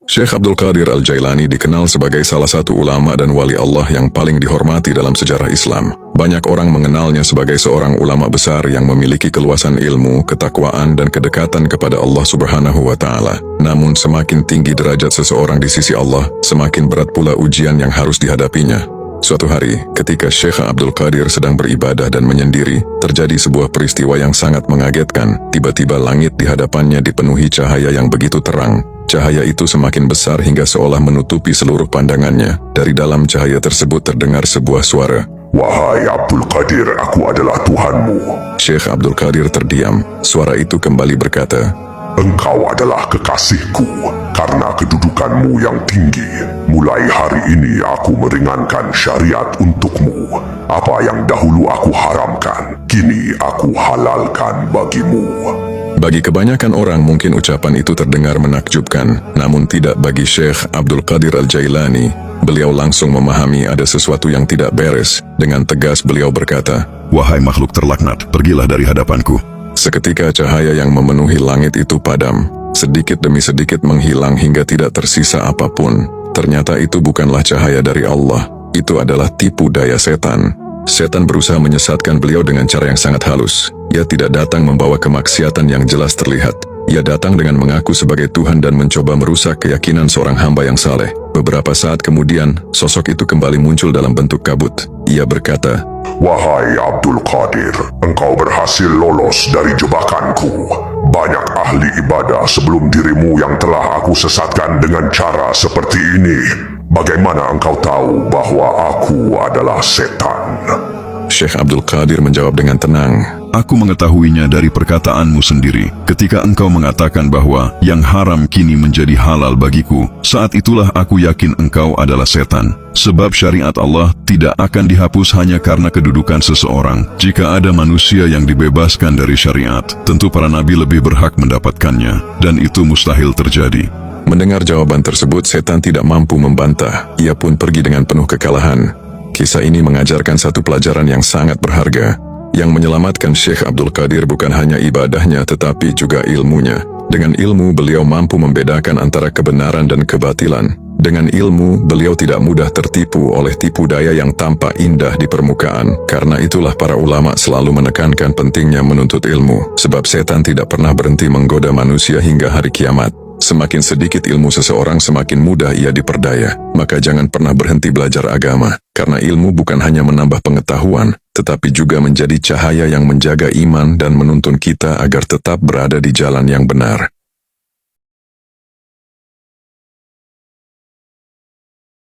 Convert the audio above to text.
Syekh Abdul Qadir Al-Jailani dikenal sebagai salah satu ulama dan wali Allah yang paling dihormati dalam sejarah Islam. Banyak orang mengenalnya sebagai seorang ulama besar yang memiliki keluasan ilmu, ketakwaan, dan kedekatan kepada Allah Subhanahu wa Ta'ala. Namun semakin tinggi derajat seseorang di sisi Allah, semakin berat pula ujian yang harus dihadapinya. Suatu hari, ketika Syekh Abdul Qadir sedang beribadah dan menyendiri, terjadi sebuah peristiwa yang sangat mengagetkan. Tiba-tiba langit di hadapannya dipenuhi cahaya yang begitu terang. Cahaya itu semakin besar hingga seolah menutupi seluruh pandangannya. Dari dalam cahaya tersebut terdengar sebuah suara. Wahai Abdul Qadir, aku adalah Tuhanmu. Syekh Abdul Qadir terdiam. Suara itu kembali berkata, Engkau adalah kekasihku karena kedudukanmu yang tinggi. Mulai hari ini aku meringankan syariat untukmu. Apa yang dahulu aku haramkan, kini aku halalkan bagimu. Bagi kebanyakan orang mungkin ucapan itu terdengar menakjubkan, namun tidak bagi Syekh Abdul Qadir Al-Jailani. Beliau langsung memahami ada sesuatu yang tidak beres. Dengan tegas beliau berkata, Wahai makhluk terlaknat, pergilah dari hadapanku. Seketika cahaya yang memenuhi langit itu padam, sedikit demi sedikit menghilang hingga tidak tersisa apapun. Ternyata itu bukanlah cahaya dari Allah, itu adalah tipu daya setan. Setan berusaha menyesatkan beliau dengan cara yang sangat halus. Ia tidak datang membawa kemaksiatan yang jelas terlihat. Ia datang dengan mengaku sebagai Tuhan dan mencoba merusak keyakinan seorang hamba yang saleh. Beberapa saat kemudian, sosok itu kembali muncul dalam bentuk kabut. Ia berkata, Wahai Abdul Qadir, engkau berhasil lolos dari jebakanku. Banyak ahli ibadah sebelum dirimu yang telah aku sesatkan dengan cara seperti ini. Bagaimana engkau tahu bahwa aku adalah setan? Syekh Abdul Qadir menjawab dengan tenang, Aku mengetahuinya dari perkataanmu sendiri. Ketika engkau mengatakan bahwa yang haram kini menjadi halal bagiku, saat itulah aku yakin engkau adalah setan. Sebab syariat Allah tidak akan dihapus hanya karena kedudukan seseorang. Jika ada manusia yang dibebaskan dari syariat, tentu para nabi lebih berhak mendapatkannya, dan itu mustahil terjadi. Mendengar jawaban tersebut, setan tidak mampu membantah. Ia pun pergi dengan penuh kekalahan. Kisah ini mengajarkan satu pelajaran yang sangat berharga. Yang menyelamatkan Syekh Abdul Qadir bukan hanya ibadahnya tetapi juga ilmunya. Dengan ilmu beliau mampu membedakan antara kebenaran dan kebatilan. Dengan ilmu beliau tidak mudah tertipu oleh tipu daya yang tampak indah di permukaan. Karena itulah para ulama selalu menekankan pentingnya menuntut ilmu. Sebab setan tidak pernah berhenti menggoda manusia hingga hari kiamat. Semakin sedikit ilmu seseorang, semakin mudah ia diperdaya. Maka jangan pernah berhenti belajar agama. Karena ilmu bukan hanya menambah pengetahuan, tetapi juga menjadi cahaya yang menjaga iman dan menuntun kita agar tetap berada di jalan yang benar.